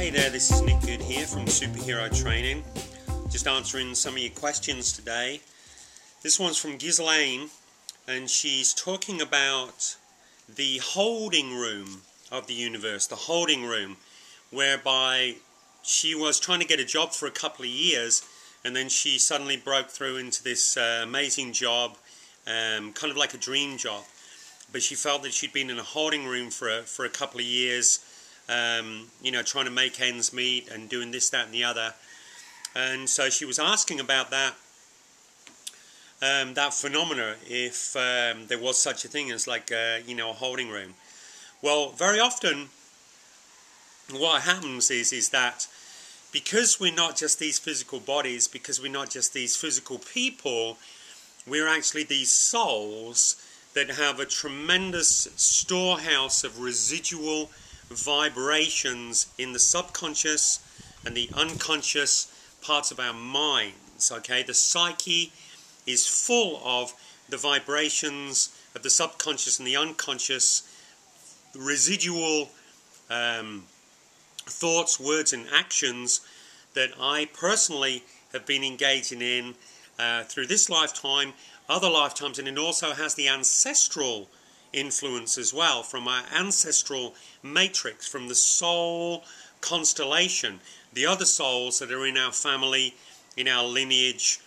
Hey there, this is Nick Good here from SuperHero Training. Just answering some of your questions today. This one's from Ghislaine, and she's talking about the holding room of the universe, the holding room, whereby she was trying to get a job for a couple of years, and then she suddenly broke through into this amazing job, kind of like a dream job. But she felt that she'd been in a holding room for a couple of years, trying to make ends meet and doing this, that, and the other. And so she was asking about that phenomena, if there was such a thing as like a holding room. Well, very often what happens is that because we're not just these physical bodies, because we're not just these physical people, we're actually these souls that have a tremendous storehouse of residual vibrations in the subconscious and the unconscious parts of our minds. Okay, the psyche is full of the vibrations of the subconscious and the unconscious, residual thoughts, words and actions that I personally have been engaging in through this lifetime, other lifetimes, and it also has the ancestral influence as well from our ancestral matrix, from the soul constellation, the other souls that are in our family, in our lineage,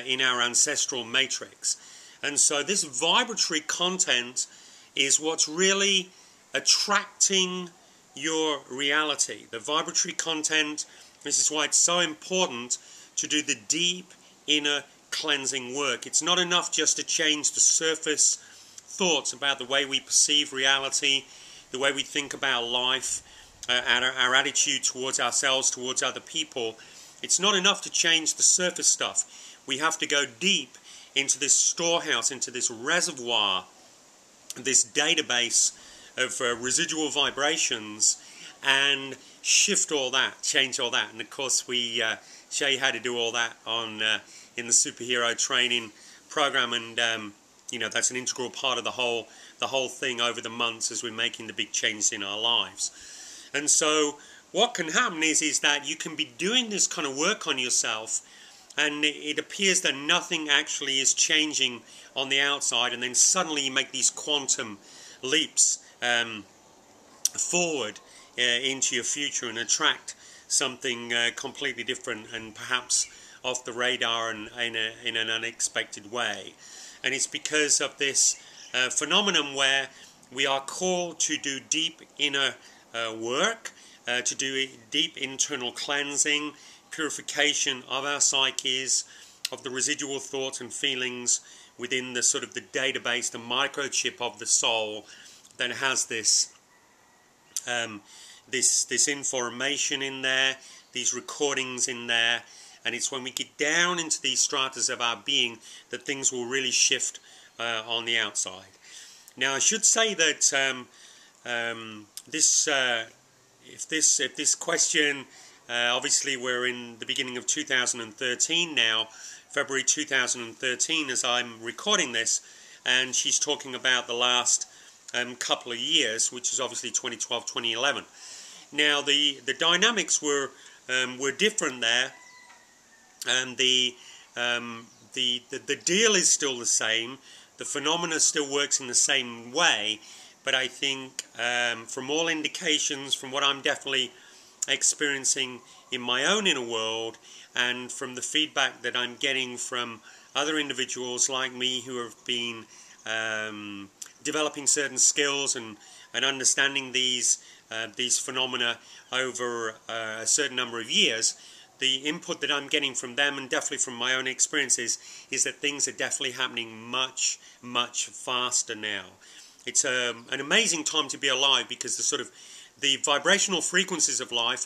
in our ancestral matrix. And so this vibratory content is what's really attracting your reality. The vibratory content, this is why it's so important to do the deep inner cleansing work. It's not enough just to change the surface thoughts about the way we perceive reality, the way we think about life, our attitude towards ourselves, towards other people. It's not enough to change the surface stuff. We have to go deep into this storehouse, into this reservoir, this database of residual vibrations, and shift all that, change all that. And of course we show you how to do all that on in the SuperHero Training program, and that's an integral part of the whole thing over the months as we're making the big changes in our lives. And so what can happen is that you can be doing this kind of work on yourself, and it appears that nothing actually is changing on the outside, and then suddenly you make these quantum leaps forward into your future and attract something completely different and perhaps off the radar and in an unexpected way. And it's because of this phenomenon where we are called to do deep inner work, to do deep internal cleansing, purification of our psyches, of the residual thoughts and feelings within the sort of the database, the microchip of the soul that has this this information in there, these recordings in there. And it's when we get down into these stratas of our being that things will really shift on the outside. Now, I should say that if this question, obviously we're in the beginning of 2013 now, February 2013 as I'm recording this, and she's talking about the last couple of years, which is obviously 2012, 2011. Now, the dynamics were different there. And the deal is still the same. The phenomena still works in the same way, but I think from all indications, from what I'm definitely experiencing in my own inner world, and from the feedback that I'm getting from other individuals like me who have been developing certain skills and understanding these phenomena over a certain number of years, the input that I'm getting from them, and definitely from my own experiences, is that things are definitely happening much, much faster now. It's an amazing time to be alive, because the vibrational frequencies of life,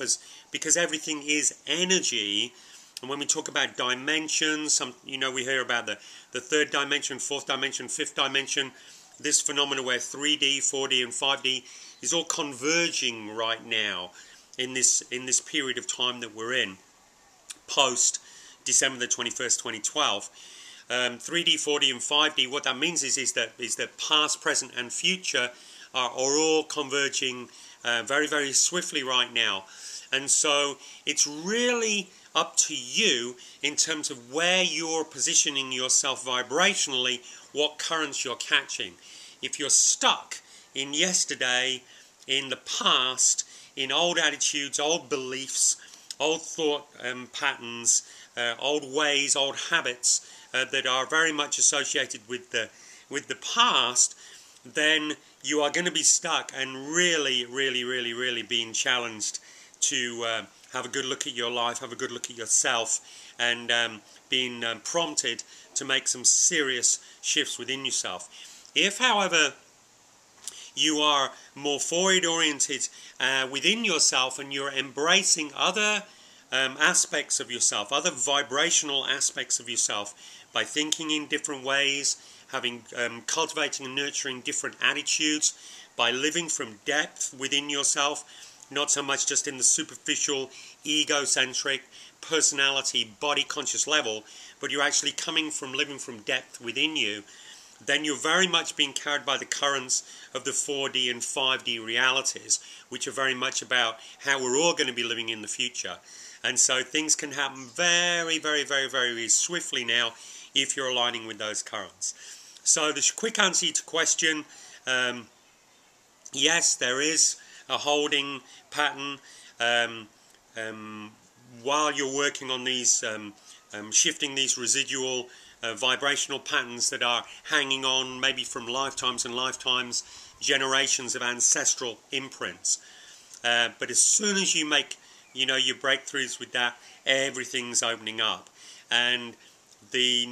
because everything is energy. And when we talk about dimensions, we hear about the third dimension, fourth dimension, fifth dimension, this phenomena where 3D, 4D and 5D is all converging right now in this period of time that we're in, post December the 21st, 2012. 3D, 4D and 5D, what that means is that past, present and future are all converging very, very swiftly right now. And so it's really up to you in terms of where you're positioning yourself vibrationally, what currents you're catching. If you're stuck in yesterday, in the past, in old attitudes, old beliefs, old thought patterns, old ways, old habits that are very much associated with the past, then you are going to be stuck and really, really, really, really being challenged to have a good look at your life, have a good look at yourself, and being prompted to make some serious shifts within yourself. If, however, you are more forward-oriented within yourself and you're embracing other aspects of yourself, other vibrational aspects of yourself, by thinking in different ways, having cultivating and nurturing different attitudes, by living from depth within yourself, not so much just in the superficial, egocentric, personality, body conscious level, but you're actually coming from living from depth within you, then you're very much being carried by the currents of the 4D and 5D realities, which are very much about how we're all going to be living in the future. And so things can happen very, very, very, very swiftly now if you're aligning with those currents. So the quick answer to your question, yes, there is a holding pattern while you're working on these, shifting these residual vibrational patterns that are hanging on maybe from lifetimes and lifetimes, generations of ancestral imprints. But as soon as you make, your breakthroughs with that, everything's opening up. And the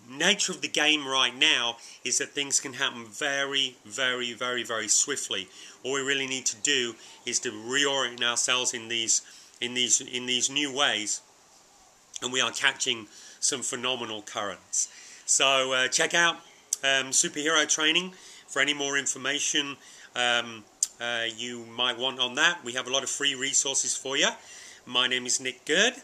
nature of the game right now is that things can happen very, very, very, very swiftly. All we really need to do is to reorient ourselves in these new ways, and we are catching some phenomenal currents. So check out SuperHero Training for any more information you might want on that. We have a lot of free resources for you. My name is Nick Good.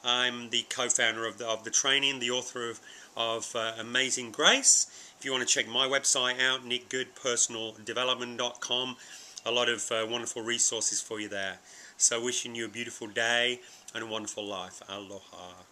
I'm the co-founder of the training, the author of Amazing Grace. If you want to check my website out, nickgoodpersonaldevelopment.com, a lot of wonderful resources for you there. So wishing you a beautiful day and a wonderful life. Aloha.